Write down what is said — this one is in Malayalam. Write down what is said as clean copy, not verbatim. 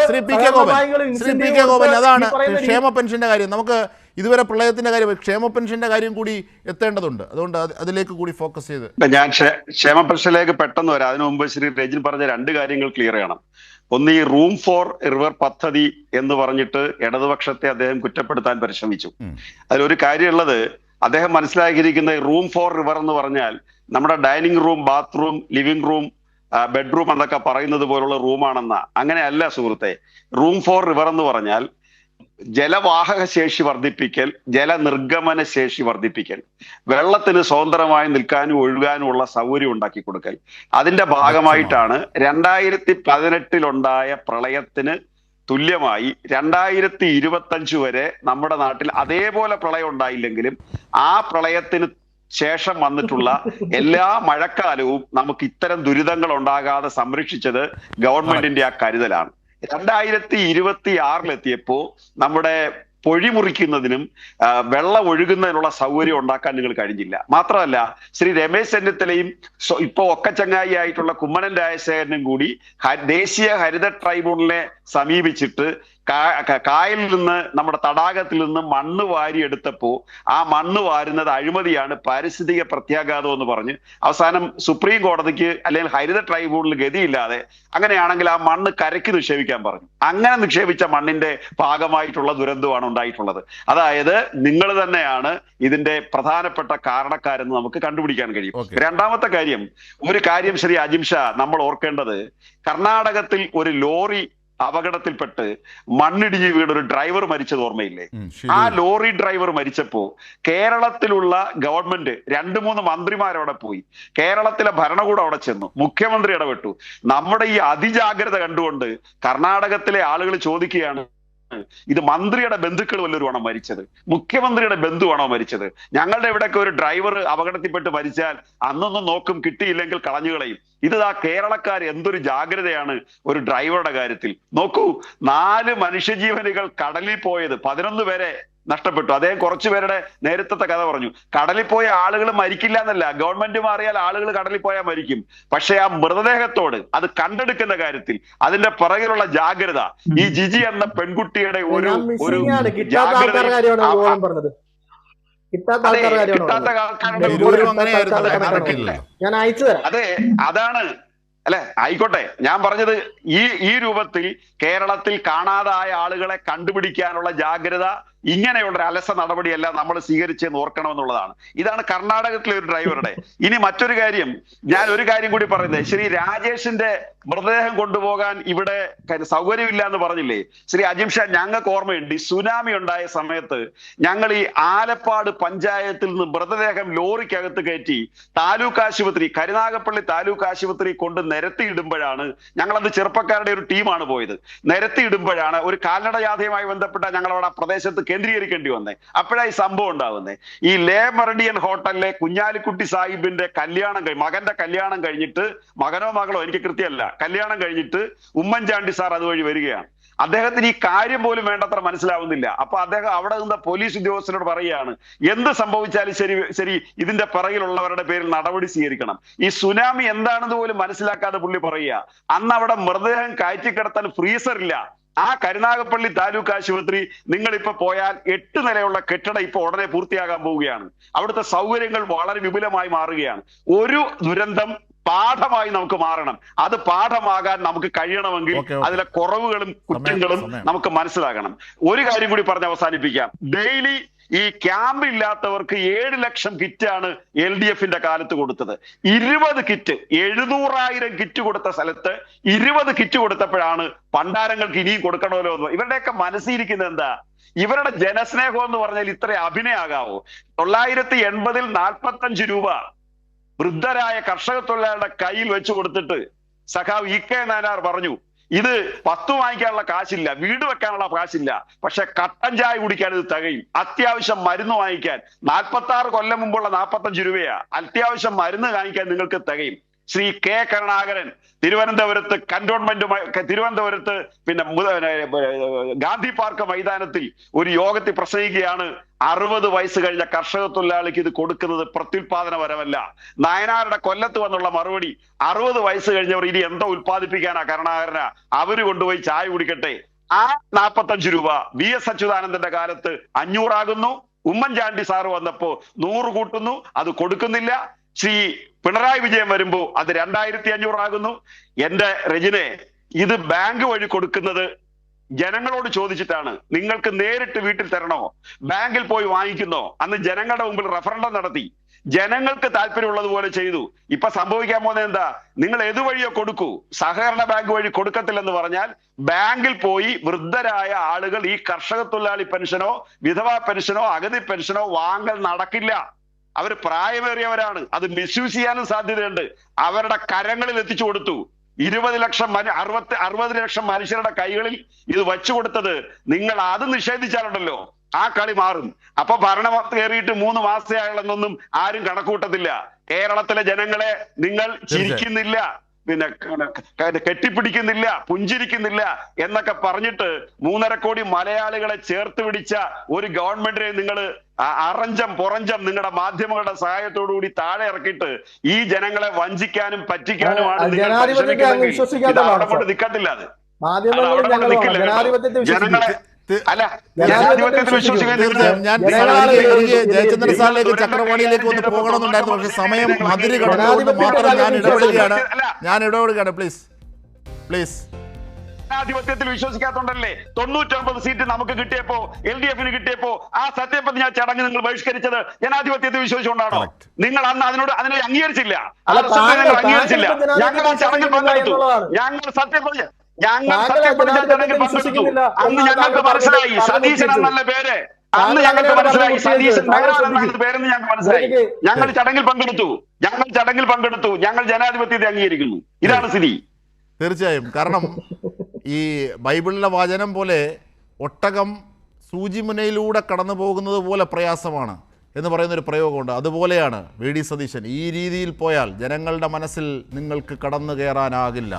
ശ്രീ പി കെ ഗോപൻ അതാണ് ക്ഷേമ പെൻഷന്റെ കാര്യം. നമുക്ക് ഇതുവരെ പ്രളയത്തിന്റെ കാര്യം, ക്ഷേമ പെൻഷന്റെ കാര്യം കൂടി എത്തേണ്ടതുണ്ട്. അതുകൊണ്ട് അതിലേക്ക് കൂടി ഫോക്കസ് ചെയ്ത് ഞാൻ ക്ഷേമ പെൻഷനിലേക്ക് പെട്ടെന്ന് വരാം. അതിനു മുമ്പ് ശ്രീ രജിൻ പറഞ്ഞ രണ്ട് കാര്യങ്ങൾ ക്ലിയർ ചെയ്യണം. ഒന്ന്, ഈ റൂം ഫോർ റിവർ പദ്ധതി എന്ന് പറഞ്ഞിട്ട് ഇടതുപക്ഷത്തെ അദ്ദേഹം കുറ്റപ്പെടുത്താൻ പരിശ്രമിച്ചു. അതിലൊരു കാര്യമുള്ളത്, അദ്ദേഹം മനസ്സിലാക്കിയിരിക്കുന്ന റൂം ഫോർ റിവർ എന്ന് പറഞ്ഞാൽ നമ്മുടെ dining room, bathroom, living room, bedroom എന്നൊക്കെ പറയുന്നത് പോലുള്ള റൂമാണെന്ന. അങ്ങനെയല്ല സുഹൃത്തെ. റൂം ഫോർ റിവർ എന്ന് പറഞ്ഞാൽ ജലവാഹക ശേഷി വർദ്ധിപ്പിക്കൽ, ജലനിർഗമന ശേഷി വർദ്ധിപ്പിക്കൽ, വെള്ളത്തിന് സ്വതന്ത്രമായി നിൽക്കാനും ഒഴുകാനുമുള്ള സൗകര്യം ഉണ്ടാക്കി കൊടുക്കൽ. അതിന്റെ ഭാഗമായിട്ടാണ് 2018 പ്രളയത്തിന് തുല്യമായി 2025 വരെ നമ്മുടെ നാട്ടിൽ അതേപോലെ പ്രളയം ഉണ്ടായില്ലെങ്കിലും ആ പ്രളയത്തിന് ശേഷം വന്നിട്ടുള്ള എല്ലാ മഴക്കാലവും നമുക്ക് ഇത്തരം ദുരിതങ്ങൾ ഉണ്ടാകാതെ സംരക്ഷിച്ചത് ഗവൺമെന്റിന്റെ ആ കരുതലാണ്. 2026 നമ്മുടെ പൊഴി മുറിക്കുന്നതിനും വെള്ളം ഒഴുകുന്നതിനുള്ള സൗകര്യം ഉണ്ടാക്കാൻ നിങ്ങൾ കഴിഞ്ഞില്ല. മാത്രമല്ല, ശ്രീ രമേശ് ചെന്നിത്തലയും ഇപ്പൊ ഒക്കച്ചങ്ങായി ആയിട്ടുള്ള കുമ്മനം രാജശേഖരനും കൂടി ദേശീയ ഹരിത ട്രൈബ്യൂണലിനെ സമീപിച്ചിട്ട് കായലിൽ നിന്ന്, നമ്മുടെ തടാകത്തിൽ നിന്ന് മണ്ണ് വാരിയെടുത്തപ്പോ ആ മണ്ണ് വാരുന്നത് അഴിമതിയാണ്, പാരിസ്ഥിതിക പ്രത്യാഘാതം എന്ന് പറഞ്ഞ് അവസാനം സുപ്രീം കോടതിക്ക് അല്ലെങ്കിൽ ഹരിത ട്രൈബ്യൂണലിൽ ഗതിയില്ലാതെ അങ്ങനെയാണെങ്കിൽ ആ മണ്ണ് കരയ്ക്ക് നിക്ഷേപിക്കാൻ പറഞ്ഞു. അങ്ങനെ നിക്ഷേപിച്ച മണ്ണിന്റെ ഭാഗമായിട്ടുള്ള ദുരന്തമാണ് ഉണ്ടായിട്ടുള്ളത്. അതായത് നിങ്ങൾ തന്നെയാണ് ഇതിന്റെ പ്രധാനപ്പെട്ട കാരണക്കാരെന്ന് നമുക്ക് കണ്ടുപിടിക്കാൻ കഴിയും. രണ്ടാമത്തെ കാര്യം, ഒരു കാര്യം ശ്രീ അജിം ഷാ നമ്മൾ ഓർക്കേണ്ടത്, കർണാടകത്തിൽ ഒരു ലോറി അപകടത്തിൽപ്പെട്ട് മണ്ണിടിഞ്ഞ് വീണ് ഒരു ഡ്രൈവർ മരിച്ചത് ഓർമ്മയില്ലേ? ആ ലോറി ഡ്രൈവർ മരിച്ചപ്പോ കേരളത്തിലുള്ള ഗവൺമെന്റ് 2-3 മന്ത്രിമാരവിടെ പോയി, കേരളത്തിലെ ഭരണകൂടം അവിടെ ചെന്നു, മുഖ്യമന്ത്രി ഇടപെട്ടു. നമ്മുടെ ഈ അതിജാഗ്രത കണ്ടുകൊണ്ട് കർണാടകത്തിലെ ആളുകൾ ചോദിക്കുകയാണ്, ഇത് മന്ത്രിയുടെ ബന്ധുക്കൾ വല്ലവരുമാണോ മരിച്ചത്? മുഖ്യമന്ത്രിയുടെ ബന്ധുവാണോ മരിച്ചത്? ഞങ്ങളുടെ ഇവിടെയൊക്കെ ഒരു ഡ്രൈവർ അപകടത്തിൽപ്പെട്ട് മരിച്ചാൽ അന്നൊന്നും നോക്കും, കിട്ടിയില്ലെങ്കിൽ കളഞ്ഞുകളയും. ഇത് ആ കേരളക്കാർ എന്തൊരു ജാഗ്രതയാണ് ഒരു ഡ്രൈവറുടെ കാര്യത്തിൽ. നോക്കൂ, 4 മനുഷ്യജീവനുകൾ കടലിൽ പോയത്, 11 പേരെ നഷ്ടപ്പെട്ടു. അദ്ദേഹം കുറച്ചുപേരുടെ നേരത്തെ കഥ പറഞ്ഞു. കടലിൽ പോയ ആളുകൾ മരിക്കില്ല എന്നല്ല, ഗവൺമെന്റ് മാറിയാൽ ആളുകൾ കടലിൽ പോയാൽ മരിക്കും. പക്ഷെ ആ മൃതദേഹത്തോട് അത് കണ്ടെടുക്കുന്ന കാര്യത്തിൽ അതിന്റെ പിറകിലുള്ള ജാഗ്രത, ഈ ജിജി എന്ന പെൺകുട്ടിയുടെ ഒരു അതെ, അതാണ് അല്ലെ. ആയിക്കോട്ടെ, ഞാൻ പറഞ്ഞത് ഈ രൂപത്തിൽ കേരളത്തിൽ കാണാതായ ആളുകളെ കണ്ടുപിടിക്കാനുള്ള ജാഗ്രത ഇങ്ങനെയുള്ള അലസ നടപടിയല്ല നമ്മൾ സ്വീകരിച്ചെന്ന് ഓർക്കണമെന്നുള്ളതാണ്. ഇതാണ് കർണാടകത്തിലെ ഒരു ഡ്രൈവറുടെ. ഇനി മറ്റൊരു കാര്യം, ഞാൻ ഒരു കാര്യം കൂടി പറയുന്നത്, ശ്രീ രാജേഷിന്റെ മൃതദേഹം കൊണ്ടുപോകാൻ ഇവിടെ സൗകര്യമില്ല എന്ന് പറഞ്ഞില്ലേ ശ്രീ അജിം ഷാ? ഞങ്ങൾക്ക് ഓർമ്മയുണ്ട്, ഈ സുനാമി ഉണ്ടായ സമയത്ത് ഞങ്ങൾ ഈ ആലപ്പാട് പഞ്ചായത്തിൽ നിന്ന് മൃതദേഹം ലോറിക്കകത്ത് കയറ്റി താലൂക്ക് ആശുപത്രി, കരുനാഗപ്പള്ളി താലൂക്ക് ആശുപത്രി കൊണ്ട് നിരത്തിയിടുമ്പോഴാണ്, ഞങ്ങളത് ചെറുപ്പക്കാരുടെ ഒരു ടീമാണ് പോയത്, നിരത്തിയിടുമ്പോഴാണ് ഒരു കാൽനട ജാഥയുമായി ബന്ധപ്പെട്ട ഞങ്ങളവിടെ പ്രദേശത്ത് കേന്ദ്രീകരിക്കേണ്ടി വന്നേ. അപ്പോഴായി സംഭവം ഉണ്ടാവുന്നേ. ഈ ലേ മെറിഡിയൻ ഹോട്ടലിലെ കുഞ്ഞാലിക്കുട്ടി സാഹിബിന്റെ മകന്റെ കല്യാണം കഴിഞ്ഞിട്ട്, മകനോ മകളോ എനിക്ക് കൃത്യമല്ല, കല്യാണം കഴിഞ്ഞിട്ട് ഉമ്മൻചാണ്ടി സാർ അതുവഴി വരികയാണ്. അദ്ദേഹത്തിന് ഈ കാര്യം പോലും വേണ്ടത്ര മനസ്സിലാവുന്നില്ല. അപ്പൊ അദ്ദേഹം അവിടെ നിന്ന് പോലീസ് ഉദ്യോഗസ്ഥരോട് പറയുകയാണ്, എന്ത് സംഭവിച്ചാലും ശരി ഇതിന്റെ പിറകിലുള്ളവരുടെ പേരിൽ നടപടി സ്വീകരിക്കണം. ഈ സുനാമി എന്താണെന്ന് പോലും മനസ്സിലാക്കാതെ പുള്ളി പറയുക. അന്ന് അവിടെ മൃതദേഹം കയറ്റിക്കിടത്താൻ ഫ്രീസർ ഇല്ല. ആ കരുനാഗപ്പള്ളി താലൂക്ക് ആശുപത്രി നിങ്ങളിപ്പോ പോയാൽ 8 നിലയുള്ള കെട്ടിടം ഇപ്പൊ ഉടനെ പൂർത്തിയാകാൻ പോവുകയാണ്. അവിടുത്തെ സൗകര്യങ്ങൾ വളരെ വിപുലമായി മാറുകയാണ്. ഒരു ദുരന്തം പാഠമായി നമുക്ക് മാറണം. അത് പാഠമാകാൻ നമുക്ക് കഴിയണമെങ്കിൽ അതിലെ കുറവുകളും കുറ്റങ്ങളും നമുക്ക് മനസ്സിലാകണം. ഒരു കാര്യം കൂടി പറഞ്ഞ് അവസാനിപ്പിക്കാം. ഡെയിലി ഈ ക്യാമ്പ് ഇല്ലാത്തവർക്ക് 7 ലക്ഷം കിറ്റാണ് LDFന്റെ കാലത്ത് കൊടുത്തത്. 20 കിറ്റ്, 700,000 കിറ്റ് കൊടുത്ത സ്ഥലത്ത് 20 കിറ്റ് കൊടുത്തപ്പോഴാണ് പണ്ടാരങ്ങൾക്ക് ഇനിയും കൊടുക്കണമല്ലോ എന്ന്. ഇവരുടെയൊക്കെ മനസ്സിരിക്കുന്നത് എന്താ? ഇവരുടെ ജനസ്നേഹം എന്ന് പറഞ്ഞാൽ ഇത്ര അഭിനയാകാവോ? 980-ൽ 45 രൂപ വൃദ്ധരായ കർഷക തൊഴിലാളികളുടെ കയ്യിൽ വെച്ച് കൊടുത്തിട്ട് സഖാവ് EK നായനാർ പറഞ്ഞു, ഇത് 10 വാങ്ങിക്കാനുള്ള കാശില്ല, വീട് വെക്കാനുള്ള കാശില്ല, പക്ഷെ കട്ടൻ ചായ കുടിക്കാൻ ഇത് തികയും. അത്യാവശ്യം മരുന്ന് വാങ്ങിക്കാൻ 46 കൊല്ലം മുമ്പുള്ള 45 രൂപയാ. അത്യാവശ്യം മരുന്ന് വാങ്ങിക്കാൻ നിങ്ങൾക്ക് തികയും. ശ്രീ കെ കരുണാകരൻ തിരുവനന്തപുരത്ത് തിരുവനന്തപുരത്ത് പിന്നെ ഗാന്ധി പാർക്ക് മൈതാനത്തിൽ ഒരു യോഗത്തിൽ പ്രസംഗിക്കുകയാണ്. 60 വയസ്സ് കഴിഞ്ഞ കർഷക തൊഴിലാളിക്ക് ഇത് കൊടുക്കുന്നത് പ്രത്യുൽപാദനപരമല്ല. നായനാരുടെ കൊല്ലത്ത് വന്നുള്ള മറുപടി, 60 വയസ്സ് കഴിഞ്ഞവർ ഇനി എന്തോ ഉൽപ്പാദിപ്പിക്കാനാ കരുണാകരനാ, അവര് കൊണ്ടുപോയി ചായ കുടിക്കട്ടെ. ആ 45 രൂപ VS അച്യുതാനന്ദന്റെ കാലത്ത് 500 ആകുന്നു. ഉമ്മൻചാണ്ടി സാറ് വന്നപ്പോ 100 കൂട്ടുന്നു, അത് കൊടുക്കുന്നില്ല. ശ്രീ പിണറായി വിജയൻ വരുമ്പോ അത് 2500 ആകുന്നു. എന്റെ രജനെ, ഇത് ബാങ്ക് വഴി കൊടുക്കുന്നത് ജനങ്ങളോട് ചോദിച്ചിട്ടാണ്. നിങ്ങൾക്ക് നേരിട്ട് വീട്ടിൽ തരണോ, ബാങ്കിൽ പോയി വാങ്ങിക്കുന്നോ? അന്ന് ജനങ്ങളുടെ മുമ്പിൽ റഫറൻഡം നടത്തി, ജനങ്ങൾക്ക് താല്പര്യമുള്ളതുപോലെ ചെയ്തു. ഇപ്പൊ സംഭവിക്കാൻ പോകുന്നത് എന്താ? നിങ്ങൾ ഏതു വഴിയോ കൊടുക്കൂ, സഹകരണ ബാങ്ക് വഴി കൊടുക്കത്തില്ലെന്ന് പറഞ്ഞാൽ ബാങ്കിൽ പോയി വൃദ്ധരായ ആളുകൾ ഈ കർഷക തൊഴിലാളി പെൻഷനോ വിധവാ പെൻഷനോ അഗതി പെൻഷനോ വാങ്ങൽ നടക്കില്ല. അവർ പ്രായമേറിയവരാണ്, അത് മിസ്യൂസ് ചെയ്യാനും സാധ്യതയുണ്ട്. അവരുടെ കരങ്ങളിൽ എത്തിച്ചു കൊടുത്തു. 20 ലക്ഷം 60 ലക്ഷം മനുഷ്യരുടെ കൈകളിൽ ഇത് വച്ചു കൊടുത്തത് നിങ്ങൾ അത് നിഷേധിച്ചാലുണ്ടല്ലോ, ആ കളി മാറും. അപ്പൊ ഭരണം കയറിയിട്ട് 3 മാസമായുള്ളതൊന്നും ആരും കണക്കൂട്ടത്തില്ല. കേരളത്തിലെ ജനങ്ങളെ നിങ്ങൾ ചിരിക്കുന്നില്ല, പിന്നെ കെട്ടിപ്പിടിക്കുന്നില്ല, പുഞ്ചിരിക്കുന്നില്ല എന്നൊക്കെ പറഞ്ഞിട്ട് 3.5 കോടി മലയാളികളെ ചേർത്ത് പിടിച്ച ഒരു ഗവൺമെന്റിനെ നിങ്ങൾ അറഞ്ചം പുറഞ്ചം നിങ്ങളുടെ മാധ്യമങ്ങളുടെ സഹായത്തോടു കൂടി താഴെ ഇറക്കിയിട്ട് ഈ ജനങ്ങളെ വഞ്ചിക്കാനും പറ്റിക്കാനുമാണ് നിങ്ങൾ കൊണ്ട് നിൽക്കത്തില്ല. അത് ജനങ്ങളെ അല്ല, ജനാധിപത്യത്തിൽ വിശ്വസിക്കാൻ ജയചന്ദ്രൻ സാറിലേക്ക് ചക്രവാണിയിലേക്ക് ഒന്ന് പോകണമെന്നുണ്ടായിരുന്നു. പക്ഷെ സമയം അതിര് കടന്നുകൊണ്ട് മാത്രം ഞാൻ ഇടപെടുകയാണ്. പ്ലീസ് ജനാധിപത്യത്തിൽ വിശ്വസിക്കാത്തോണ്ടല്ലേ 99 സീറ്റ് നമുക്ക് കിട്ടിയപ്പോ LDF കിട്ടിയപ്പോ ആ സത്യപ്രതിജ്ഞ ചടങ്ങ് നിങ്ങൾ ബഹിഷ്കരിച്ചത് ജനാധിപത്യത്തിൽ വിശ്വസിച്ചുകൊണ്ടാണോ? നിങ്ങൾ അന്ന് അതിനെ അംഗീകരിച്ചില്ല. ഞങ്ങൾ ആ ചടങ്ങിൽ പങ്കെടുത്തു. ഞങ്ങൾ സത്യപ്രതിജ്ഞ ചടങ്ങിൽ പങ്കെടുത്തു. അന്ന് ഞങ്ങൾക്ക് മനസ്സിലായി സതീശൻ എന്നല്ല പേര്. അന്ന് ഞങ്ങൾക്ക് മനസ്സിലായി സതീശൻ പേരെന്ന് ഞങ്ങൾക്ക് മനസ്സിലായി. ഞങ്ങൾ ചടങ്ങിൽ പങ്കെടുത്തു. ഞങ്ങൾ ജനാധിപത്യത്തെ അംഗീകരിക്കുന്നു. ഇതാണ് സ്ഥിതി. തീർച്ചയായും. കാരണം ഈ ബൈബിളിലെ വചനം പോലെ ഒട്ടകം സൂചിമുനയിലൂടെ കടന്നു പോകുന്നത് പോലെ പ്രയാസമാണ് എന്ന് പറയുന്നൊരു പ്രയോഗമുണ്ട്. അതുപോലെയാണ് VD സതീശൻ. ഈ രീതിയിൽ പോയാൽ ജനങ്ങളുടെ മനസ്സിൽ നിങ്ങൾക്ക് കടന്നു കയറാനാകില്ല.